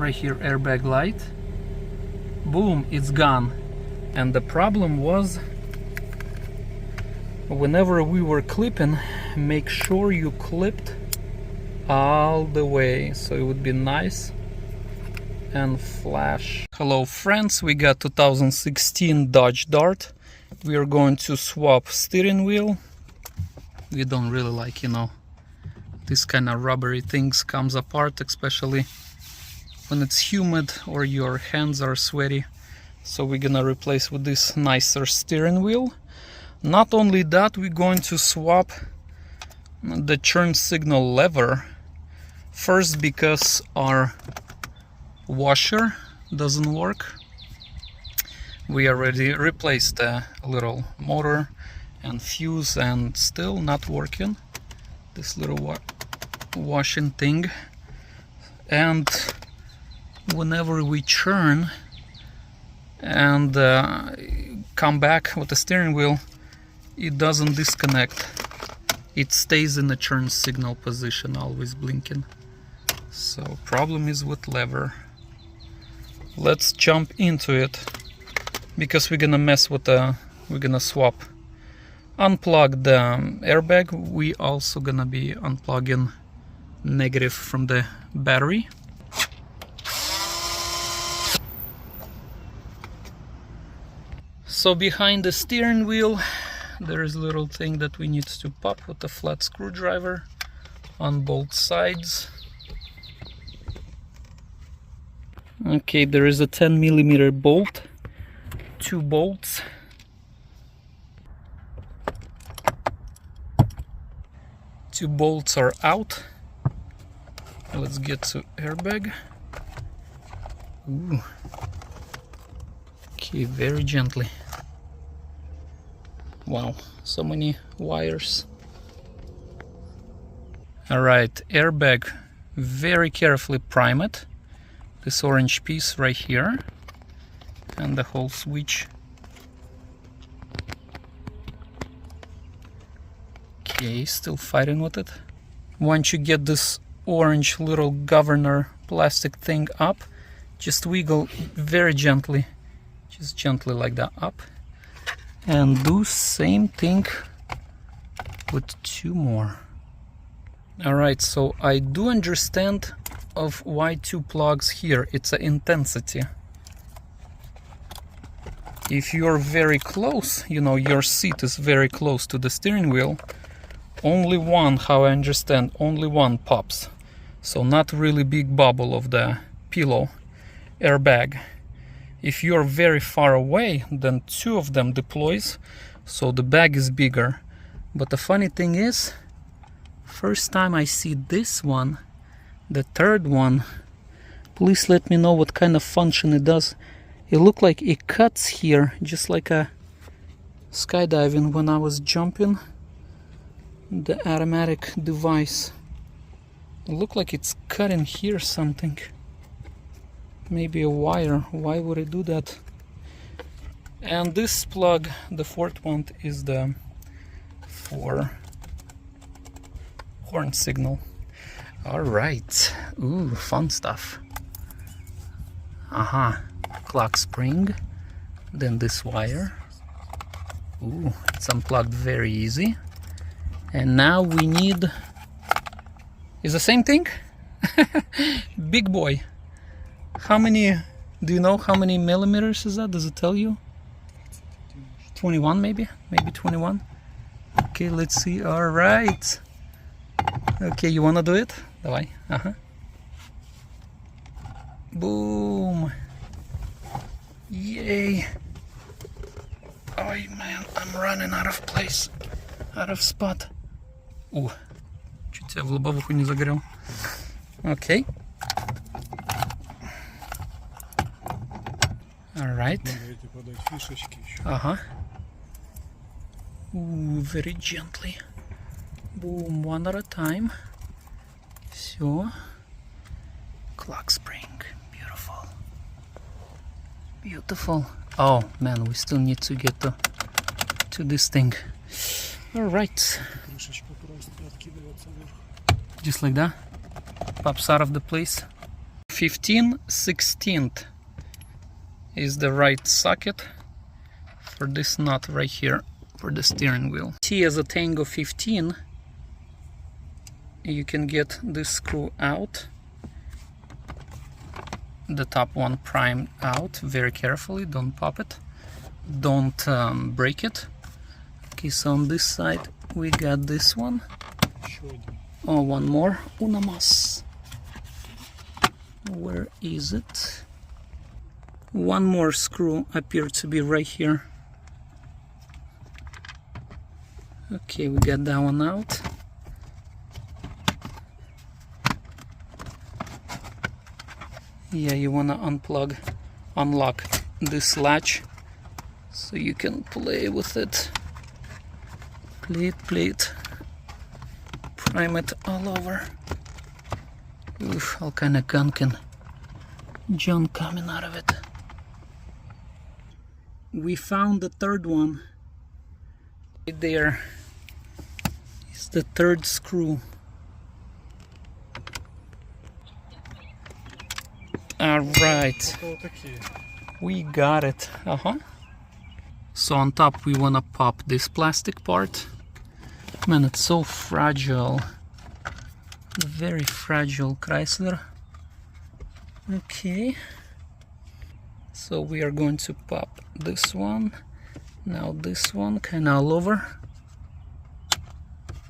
right here, airbag light. Boom, it's gone. And the problem was, whenever we were clipping, make sure you clipped all the way, so it would be nice and flash. Hello friends, we got 2016 Dodge Dart. We are going to swap steering wheel. We don't really like, you know, this kind of rubbery things comes apart, especially when it's humid or your hands are sweaty. So we're gonna replace with this nicer steering wheel. Not only that, we're going to swap the turn signal lever. First, because our washer doesn't work. We already replaced a little motor and fuse, and still not working, this little washing thing. And whenever we turn and come back with the steering wheel, it doesn't disconnect. It stays in the turn signal position, always blinking. So problem is with lever. Let's jump into it, because we're gonna mess with we're gonna swap. Unplug the airbag. We also gonna be unplugging negative from the battery. So behind the steering wheel there is a little thing that we need to pop with a flat screwdriver on both sides. Okay, there is a 10mm bolt, 2 bolts. Two bolts are out. Let's get to airbag. Ooh. Okay, very gently. Wow, so many wires. Alright, airbag, very carefully prime it. This orange piece right here, and the whole switch. Okay, still fighting with it. Once you get this orange little governor plastic thing up, just wiggle very gently, just gently like that up. And do same thing with 2 more. Alright, so I do understand of why 2 plugs here. It's an intensity. If you're very close, you know, your seat is very close to the steering wheel, only one, how I understand, only one pops. So not really big bubble of the pillow airbag. If you're very far away, then 2 of them deploys, so the bag is bigger. But the funny thing is, first time I see this one, the third one, please let me know what kind of function it does. It looked like it cuts here, just like a skydiving when I was jumping. The automatic device. It looked like it's cutting here something. Maybe a wire. Why would it do that? And this plug, the 4th one, is the for horn signal. Alright. Ooh, fun stuff. Clock spring. Then this wire. Ooh, it's unplugged very easy. And now we need... Is the same thing? Big boy. How many... Do you know how many millimeters is that? Does it tell you? 21 maybe? Maybe 21? Okay, let's see. Alright. Okay, you wanna do it? Давай. Boom. Yay. Oh man, I'm running out of place. Out of spot. Чуть я в лобовуху не загорел. Окей. Alright. Very gently. Boom, one at a time. Все. Clock spring. Beautiful. Beautiful. Oh man, we still need to get to this thing. Alright. Just like that. Pops out of the place. 15/16 is the right socket for this nut right here for the steering wheel. T as a Tango 15, you can get this screw out, the top one primed out very carefully, don't pop it, don't break it. Okay, so on this side we got this one. Oh, one more, una más. Where is it? One more screw appeared to be right here. Okay, we got that one out. Yeah, you wanna unlock this latch so you can play with it. Play it. Prime it all over. Oof, all kind of gunk and junk coming out of it. We found the third one. Right there is the third screw. Alright, we got it. So on top we wanna pop this plastic part. Man, it's so fragile. Very fragile Chrysler. Okay. So we are going to pop this one. Now this one, kinda all over.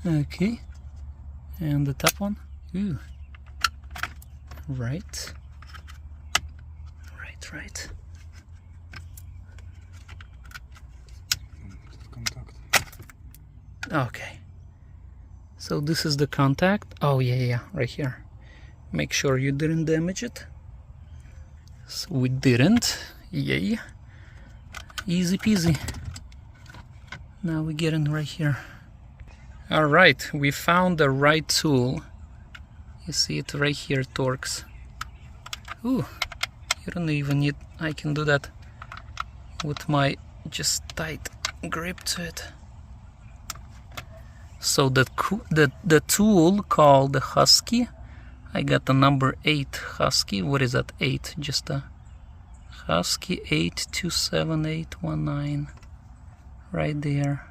Okay. And the top one. Ooh. Right. Right. Okay. So this is the contact. Oh yeah, right here. Make sure you didn't damage it. So we didn't. Yay. Easy peasy. Now we get in right here. Alright, we found the right tool. You see it right here, Torx. Ooh. You don't even need, I can do that with my just tight grip to it. So the tool called the Husky, I got the number 8 Husky. What is that? 8, just a Husky 827819 right there.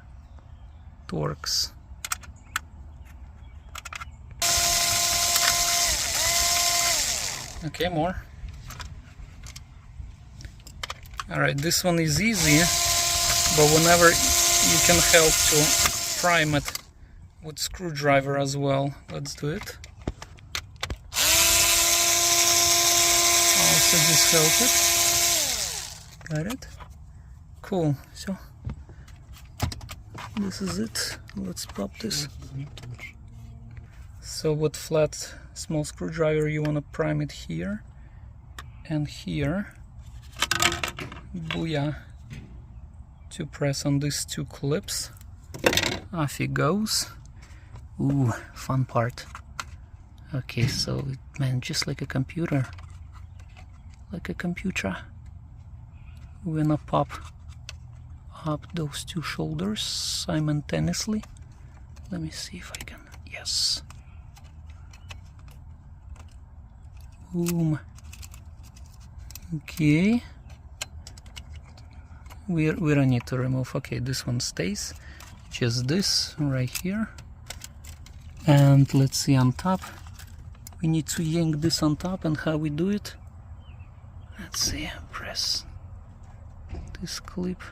Torx. Okay, more. Alright, this one is easy, but whenever you can help to prime it with screwdriver as well. Let's do it. Also just help it. Got it? Cool. So this is it. Let's pop this. So with flat small screwdriver you want to prime it here and here. Booyah. To press on these two clips. Off it goes. Ooh, fun part. Okay, so man, just like a computer. Like a computer. We're gonna pop up those two shoulders simultaneously. Let me see if I can. Yes. Boom. Okay. We don't need to remove. Okay, this one stays. Just this right here. And let's see on top. We need to yank this on top, and how we do it? Let's see. Press this clip.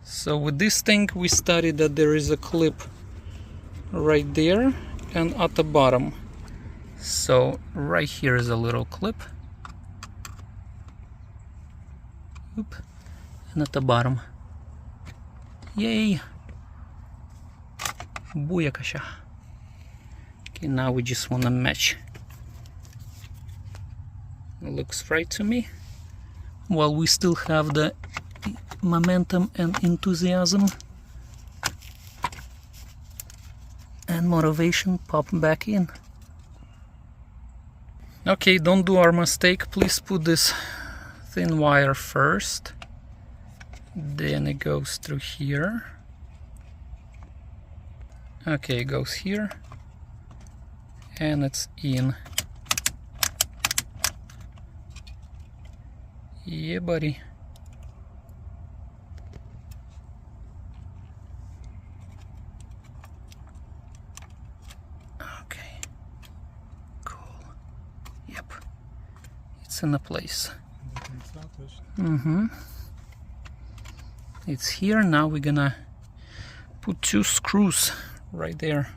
So with this thing we studied that there is a clip right there and at the bottom. So right here is a little clip. Oop. And at the bottom. Yay! Booyakasha. Okay, now we just want to match. It looks right to me. While we still have the momentum and enthusiasm and motivation pop back in. Okay, don't do our mistake. Please put this thin wire first. Then it goes through here. Okay, it goes here and it's in. Yeah, buddy. Okay, cool. Yep, it's in a place. It's here. Now we're gonna put 2 screws right there.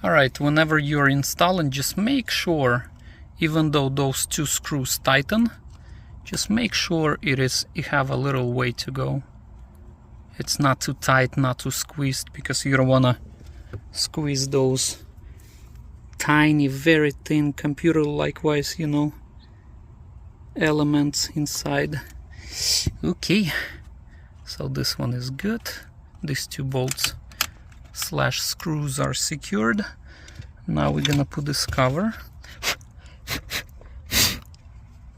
Alright, whenever you're installing, just make sure, even though those 2 screws tighten, just make sure you have a little way to go. It's not too tight, not too squeezed, because you don't wanna squeeze those tiny, very thin computer likewise, you know, elements inside. Okay, so this one is good. These 2 bolts / screws are secured. Now we're gonna put this cover.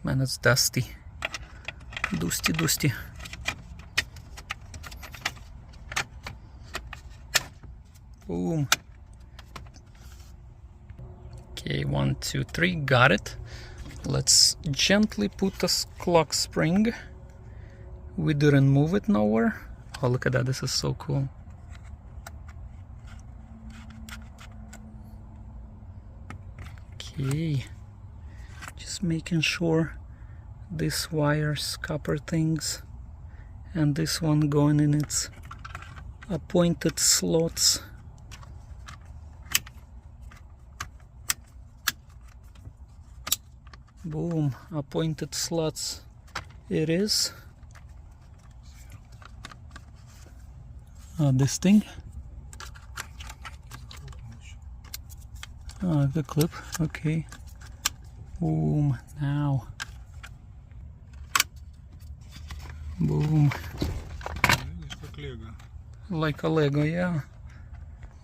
Man, it's dusty. Dusty. Boom. Okay, 1, 2, 3, got it. Let's gently put a clock spring. We didn't move it nowhere. Oh, look at that, this is so cool. Okay, just making sure these wires, copper things, and this one going in its appointed slots. Boom, appointed slots it is. This thing. The clip, okay. Boom, now. Boom. Like a Lego, yeah.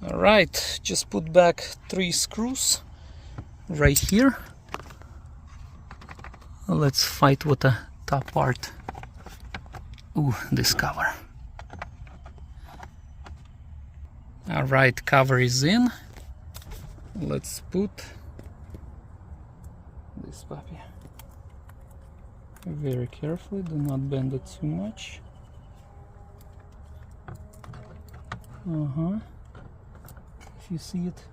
Alright, just put back 3 screws right here. Let's fight with the top part. Ooh, this cover. Alright, cover is in. Let's put this puppy. Very carefully, do not bend it too much. If you see it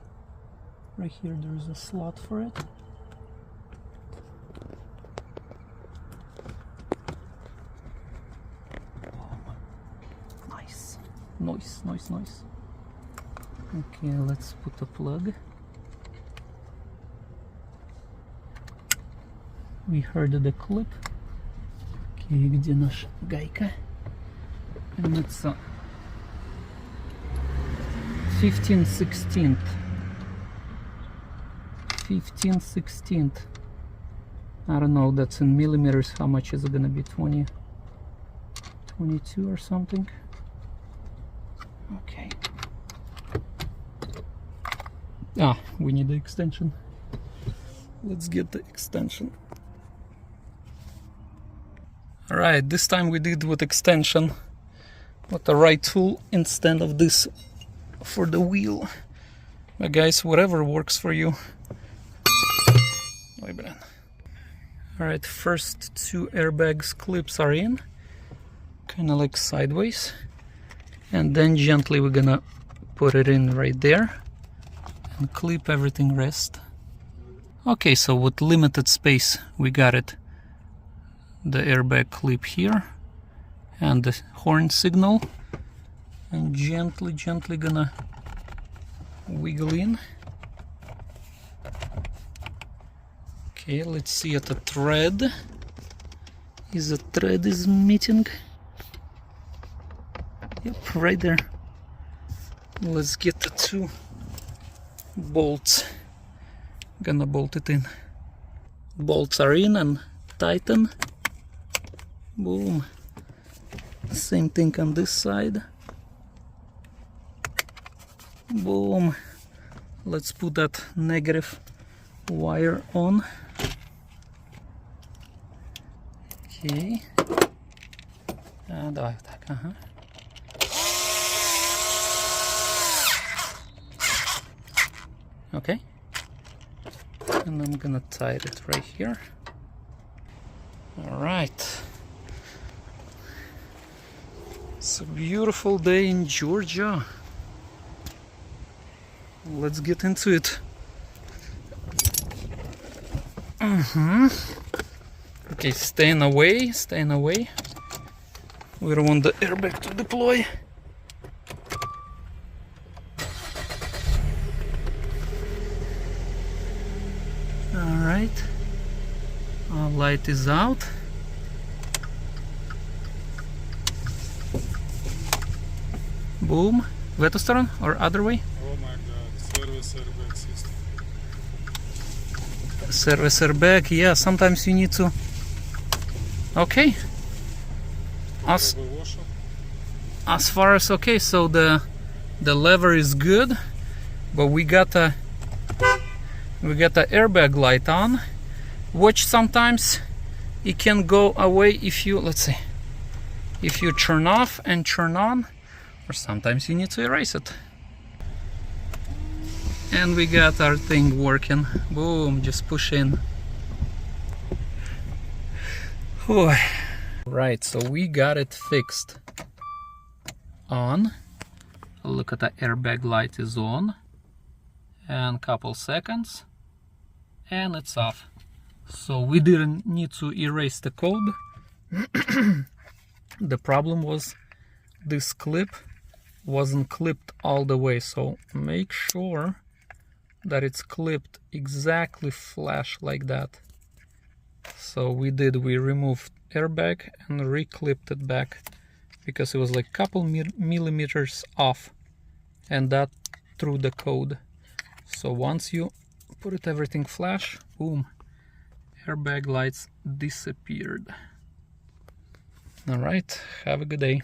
right here, there's a slot for it. Nice. Okay, let's put a plug. We heard the clip. Okay, где наша гайка? And it's 15/16. 15/16. I don't know, that's in millimeters. How much is it gonna be? 20, 22 or something? Okay. We need the extension. Let's get the extension. Alright, this time we did with extension, with the right tool instead of this for the wheel. But guys, whatever works for you. Alright, first 2 airbags clips are in, kind of like sideways, and then gently we're gonna put it in right there and clip everything rest. Okay, so with limited space we got it. The airbag clip here and the horn signal, and gently gonna wiggle in. Okay, let's see at the thread. Is the thread is meeting? Yep, right there. Let's get the 2 bolts. Gonna bolt it in. Bolts are in and tighten. Boom. Same thing on this side. Boom. Let's put that negative wire on. Okay. Давай так, ага. Okay. And I'm gonna tie it right here. All right. It's a beautiful day in Georgia. Let's get into it. Okay, staying away. We don't want the airbag to deploy. Alright. Our light is out. Boom. В эту сторону or other way? Oh my god, service airbag system. Service airbag, yeah, sometimes you need to. Okay. As far as okay, so the lever is good, but we got the airbag light on, which sometimes it can go away if you, let's see, if you turn off and turn on, or sometimes you need to erase it. And we got our thing working. Boom, just push in. Whew. Right, so we got it fixed on. Look at the airbag light is on, and couple seconds and it's off. So we didn't need to erase the code. The problem was this clip wasn't clipped all the way, so make sure that it's clipped exactly flush like that. So we removed airbag and re-clipped it back because it was like couple millimeters off, and that threw the code. So once you put it everything flash, boom, airbag lights disappeared. All right, have a good day.